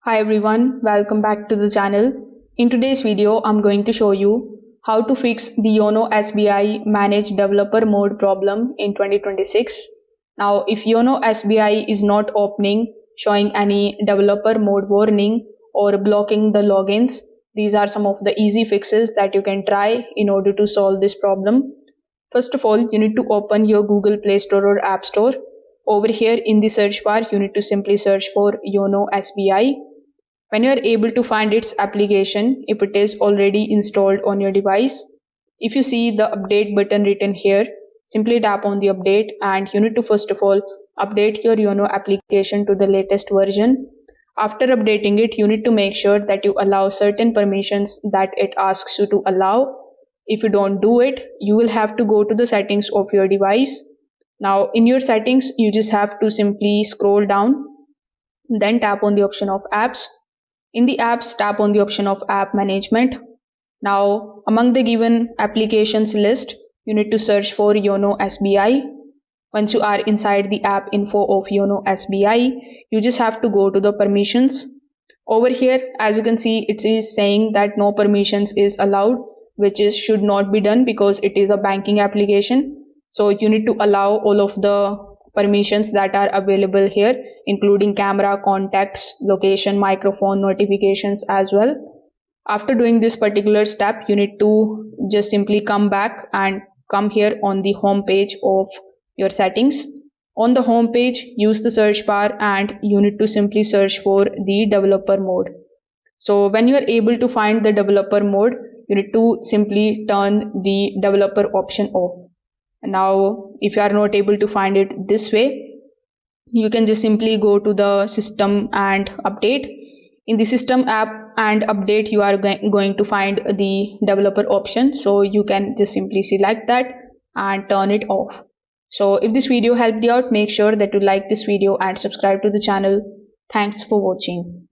Hi everyone, welcome back to the channel. In today's video, I'm going to show you how to fix the Yono SBI Manage Developer Mode problem in 2026. Now, if Yono SBI is not opening, showing any developer mode warning or blocking the logins, these are some of the easy fixes that you can try in order to solve this problem. First of all, you need to open your Google Play Store or App Store. Over here in the search bar, you need to simply search for Yono SBI. When you are able to find its application, if it is already installed on your device, if you see the update button written here, simply tap on the update and you need to first of all update your Yono application to the latest version. After updating it, you need to make sure that you allow certain permissions that it asks you to allow. If you don't do it, you will have to go to the settings of your device. Now in your settings, you just have to simply scroll down, then tap on the option of apps. In the apps, tap on the option of app management. Now, among the given applications list, you need to search for Yono SBI. Once you are inside the app info of Yono SBI, you just have to go to the permissions. Over here, as you can see, it is saying that no permissions is allowed, which is should not be done because it is a banking application. So you need to allow all of the permissions that are available here, including camera, contacts, location, microphone, notifications as well. After doing this particular step, you need to just simply come back and come here on the home page of your settings. On the home page, use the search bar and you need to simply search for the developer mode. So when you are able to find the developer mode, you need to simply turn the developer option off. Now, if you are not able to find it this way, you can just simply go to the system and update. In the system app and update, you are going to find the developer option. So you can just simply select that and turn it off. So if this video helped you out, make sure that you like this video and subscribe to the channel. Thanks for watching.